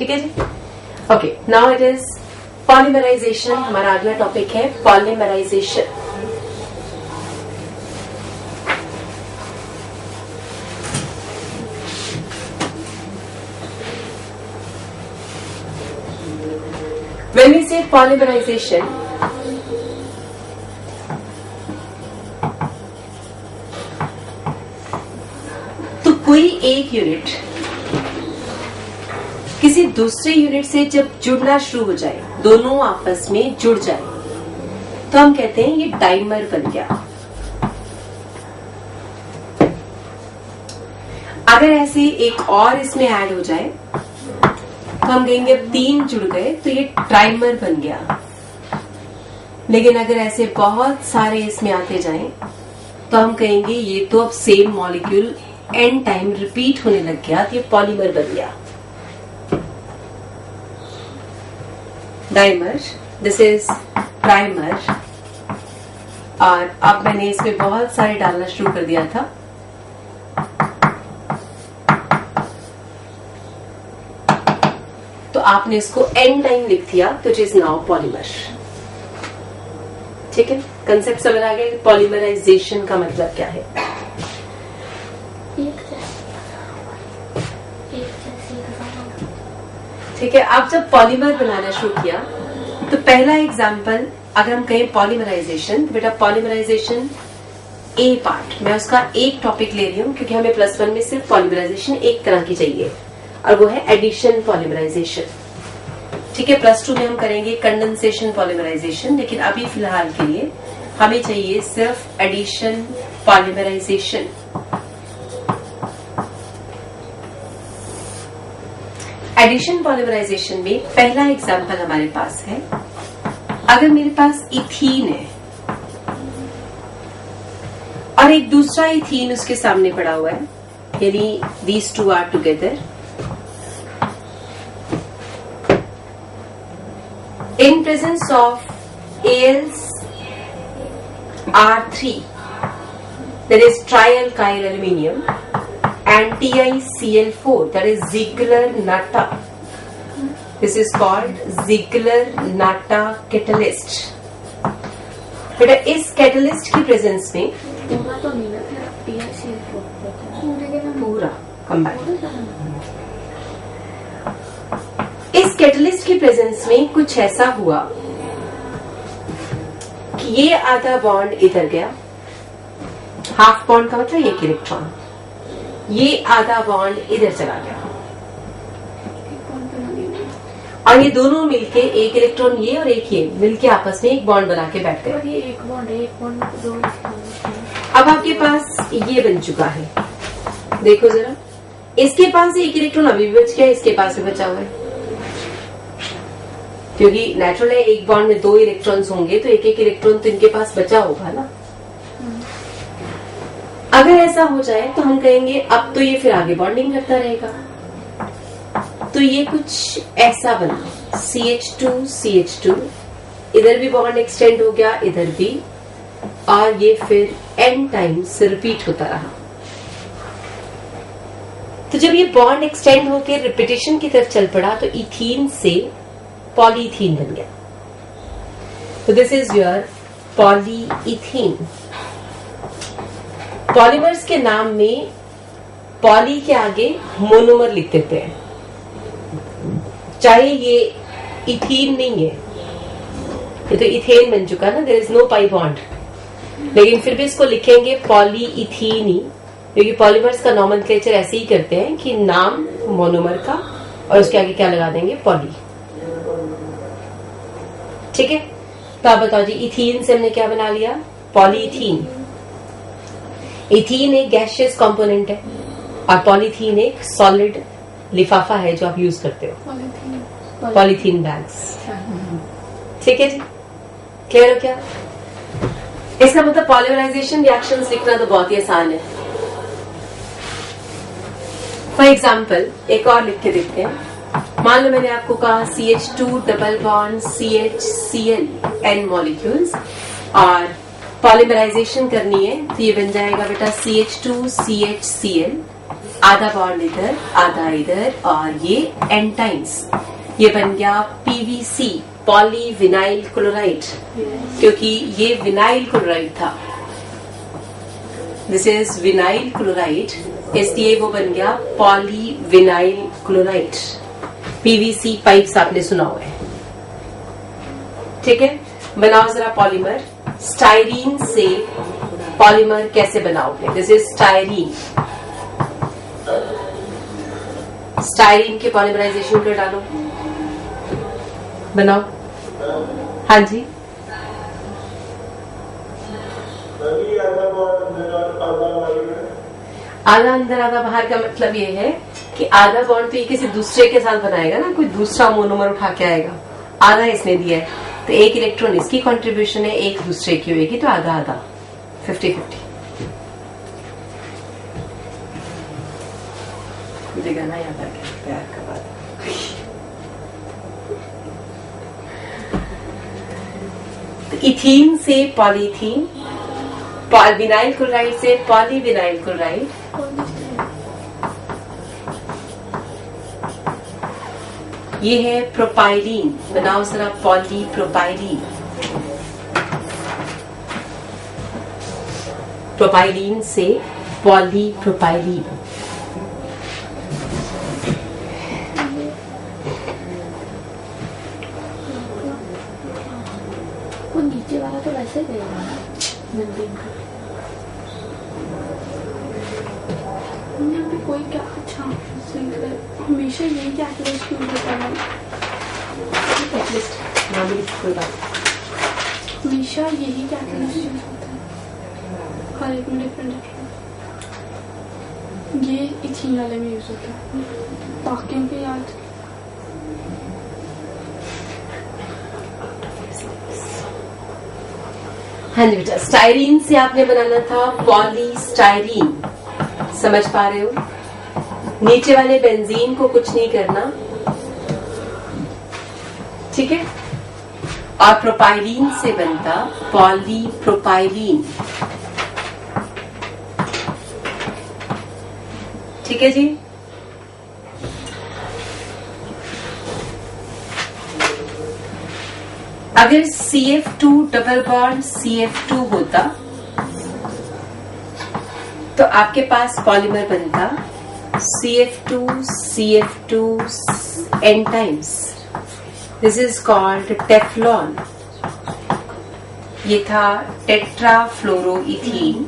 ठीक है जी। Okay, now it is polymerisation. हमारा अगला टॉपिक है polymerisation. When we say polymerization, तो कोई एक यूनिट किसी दूसरे यूनिट से जब जुड़ना शुरू हो जाए, दोनों आपस में जुड़ जाए, तो हम कहते हैं ये डाइमर बन गया। अगर ऐसे एक और इसमें ऐड हो जाए तो हम कहेंगे अब 3 जुड़ गए तो ये ट्राइमर बन गया। लेकिन अगर ऐसे बहुत सारे इसमें आते जाएं तो हम कहेंगे ये तो अब same molecule n time repeat होने लग गया, तो ये पॉलीमर बन गया। Dimer, this is trimer. और अब मैंने इसमें बहुत सारे डालना शुरू कर दिया था। तो आपने इसको एन टाइम लिख दिया, तो इट इज नाउ पॉलीमर। ठीक है, कंसेप्ट समझ आ गया। पॉलीमराइजेशन का मतलब क्या है? ठीक है, आप जब पॉलीमर बनाना शुरू किया तो पहला एग्जाम्पल अगर हम कहें पॉलीमराइजेशन, तो बेटा पॉलीमराइजेशन ए पार्ट, मैं उसका एक टॉपिक ले रही हूं क्योंकि हमें +1 में सिर्फ पॉलीमराइजेशन एक तरह की चाहिए और वो है एडिशन पॉलीमराइजेशन। ठीक है, +2 में हम करेंगे कंडेंसेशन पॉलीमराइजेशन, लेकिन अभी फिलहाल के लिए हमें चाहिए सिर्फ एडिशन पॉलीमराइजेशन। एडिशन पॉलीमराइजेशन में पहला एग्जांपल हमारे पास है, अगर मेरे पास इथीन है और एक दूसरा इथीन उसके सामने पड़ा हुआ है, यानी these two are together, in presence of AlR3, that is trialkyl aluminium, and TiCl4, that is Ziegler-Natta. This is called Ziegler-Natta catalyst. बेटा इस कैटलिस्ट की प्रेजेंस में पूरा तो नहीं ना, TiCl4 पूरा कम बैक। इस कैटलिस्ट की प्रेजेंस में कुछ ऐसा हुआ कि ये आधा बॉन्ड इधर गया, हाफ बॉन्ड का मतलब एक इलेक्ट्रॉन, ये आधा बॉन्ड इधर चला गया और ये दोनों मिलके एक इलेक्ट्रॉन ये और एक ये मिलके आपस में एक बॉन्ड बना के बैठ गए। ये एक बॉन्ड दो। अब आपके पास ये बन चुका है, देखो जरा, इसके पास एक इलेक्ट्रॉन अभी भी बच गया, इसके पास भी बचा हुआ है, क्योंकि नेचुरल है एक बॉन्ड में 2 इलेक्ट्रॉन्स होंगे तो एक एक इलेक्ट्रॉन तो इनके पास बचा होगा ना। अगर ऐसा हो जाए तो हम कहेंगे अब तो ये फिर आगे बॉन्डिंग करता रहेगा, तो ये कुछ ऐसा बना CH2 इधर भी बॉन्ड एक्सटेंड हो गया, इधर भी, और ये फिर n टाइम्स रिपीट होता रहा। तो जब ये बॉन्ड एक्सटेंड होकर रिपीटेशन की तरफ चल पड़ा तो इथीन से पॉलीथीन बन गया। तो this is your polyethene. Polymers के नाम में पॉली के आगे मोनोमर लिख देते हैं, चाहे ये इथीन नहीं है, ये तो इथेन बन चुका ना, there is no pi bond, लेकिन फिर भी इसको लिखेंगे पॉलीइथीन ही, क्योंकि पॉलीमर्स का नॉमेनक्लेचर ऐसे ही करते हैं कि नाम मोनोमर का और उसके आगे क्या लगा देंगे, पॉली। ठीक है, तो आप बताओ जी, इथीन से हमने क्या बना लिया, पॉलीइथीन। इथीन एक गैसियस कंपोनेंट है और पॉलीथीन एक सॉलिड लिफाफा है जो आप यूज करते हो, पॉलीथीन बैग्स। ठीक है जी, क्लियर हो क्या? इसका मतलब पॉलीमराइजेशन रिएक्शंस लिखना तो बहुत ही आसान है। फॉर एग्जाम्पल एक और लिख के देखते हैं। मान लो मैंने आपको कहा CH2 double bond CHCl N molecules और पॉलीमराइजेशन करनी है, तो ये बन जाएगा बेटा CH2 CHCl आधा बॉन्ड इधर, आधा इधर, और ये एन टाइम्स, ये बन गया पीवीसी, पॉलीविनाइल क्लोराइड, क्योंकि ये विनाइल क्लोराइड था, दिस इज विनाइल क्लोराइड, इसलिए वो बन गया पॉलीविनाइल क्लोराइड। पीवीसी पाइप्स आपने सुना हुआ है, ठीक है। बनाओ जरा पॉलीमर। स्टाइरीन से पॉलीमर कैसे बनाओगे? This is styrene. स्टाइरीन के पॉलीमराइजेशन कर डालो, बनाओ। हाँ जी, आधा अंदर आधा बाहर का मतलब ये है कि आधा बॉन्ड तो ये किसी दूसरे के साथ बनाएगा ना, कोई दूसरा मोनोमर उठा के आएगा। आधा इसने दिया है तो एक इलेक्ट्रॉन इसकी कंट्रीब्यूशन है, एक दूसरे की होगी, तो आधा आधा 50-50 गाना याद आ गया, प्यार का बात। तो इथीन से पॉलीथीन, विनाइल क्लोराइड से पॉलीविनाइल क्लोराइड, ये है प्रोपाइलीन। बनाओ जरा पॉलीप्रोपाइलीन। प्रोपाइलीन से पॉलीप्रोपाइलीन। वो नीचे वाला तो वैसे गया बेंजीन का। यहाँ पे कोई क्या अच्छा हमेशा यही कैटलिस्ट यूज होता है। कैटलिस्ट नाम भी कोई बात, हमेशा यही कैटलिस्ट यूज होता है, हर एक में डिफरेंट। ये इथीन वाले में यूज होता है, बाकी के याद। हाँ जी बेटा, स्टाइरीन से आपने बनाना था पॉलीस्टाइरीन। समझ पा रहे हो? नीचे वाले बेंजीन को कुछ नहीं करना, ठीक है। और प्रोपाइलीन से बनता पॉलीप्रोपाइलीन, ठीक है जी। अगर CF2 डबल बॉन्ड CF2 होता तो आपके पास पॉलीमर बनता CF2 CF2 n times. This is called Teflon. ये था tetrafluoroethene,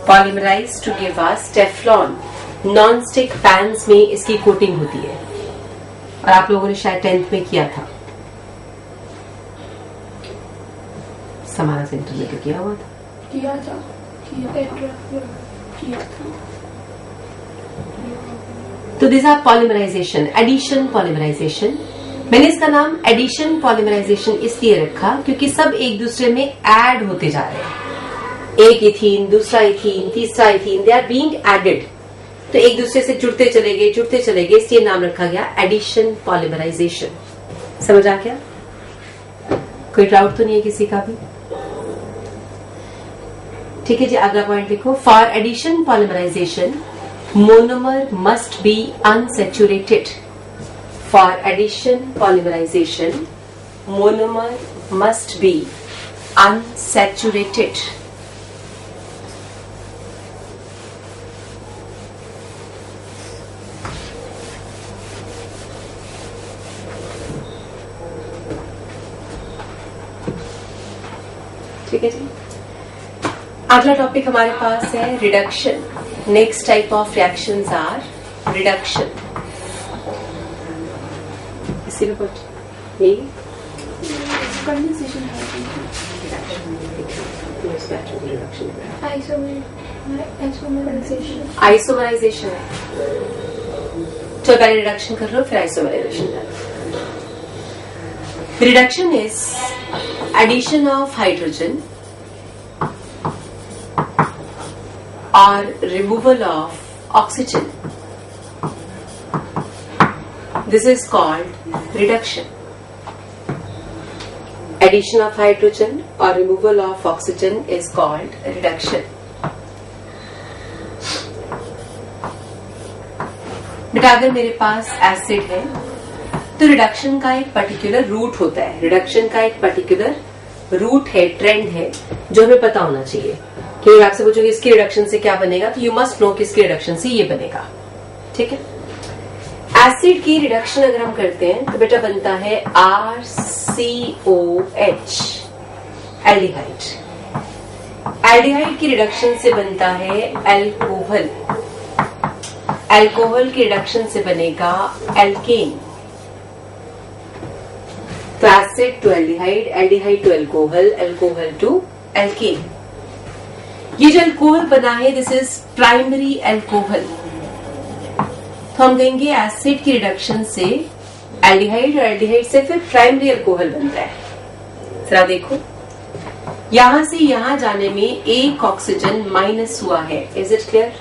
polymerise to give us Teflon. Non stick pans में इसकी कोटिंग होती है, और आप लोगों ने शायद 10th में किया था, समारा सेंटर में तो किया हुआ था। किया था। तो this are polymerization, addition polymerization. मैंने इसका नाम एडिशन पॉलीमराइजेशन इसलिए रखा क्योंकि सब एक दूसरे में ऐड होते जा रहे हैं। एक इथीन, दूसरा इथीन, तीसरा ethene, they are being added, तो एक दूसरे से जुड़ते चले गए, इसलिए नाम रखा गया एडिशन पॉलीमराइजेशन। समझ आ गया? कोई डाउट तो नहीं है किसी का भी? ठीक है जी, अगला पॉइंट लिखो। For addition polymerization monomer must be unsaturated. For addition polymerization monomer must be unsaturated. ठीक है जी। अगला टॉपिक हमारे पास है reduction. Next type of reactions are reduction. इसी में कुछ यही कंडेंसेशन आइसोमराइजेशन है। तो पहले रिडक्शन कर लो, फिर आइसोमराइजेशन कर लो। Reduction is addition of hydrogen or removal of oxygen. This is called reduction. Addition of hydrogen or removal of oxygen is called reduction. बेटा अगर मेरे पास एसिड है तो रिडक्शन का एक पर्टिकुलर रूट होता है, रिडक्शन का एक पर्टिकुलर रूट है, ट्रेंड है, जो हमें पता होना चाहिए कि आपसे पूछोगे इसकी रिडक्शन से क्या बनेगा, तो यू मस्ट नो कि इसकी रिडक्शन से ये बनेगा। ठीक है, एसिड की रिडक्शन अगर हम करते हैं तो बेटा बनता है RCOH, एल्डिहाइड। एल्डिहाइड की रिडक्शन से बनता है एल्कोहल, एल्कोहल की रिडक्शन से बनेगा एल्केन। तो acid to aldehyde, aldehyde to alcohol, alcohol to alkane. ये जो एल्कोहल बना है दिस इज प्राइमरी एल्कोहल। तो हम कहेंगे एसिड की रिडक्शन से एल्डिहाइड और एल्डिहाइड से फिर प्राइमरी अल्कोहल बनता है। जरा देखो, यहां से यहां जाने में एक ऑक्सीजन माइनस हुआ है, इज इट क्लियर?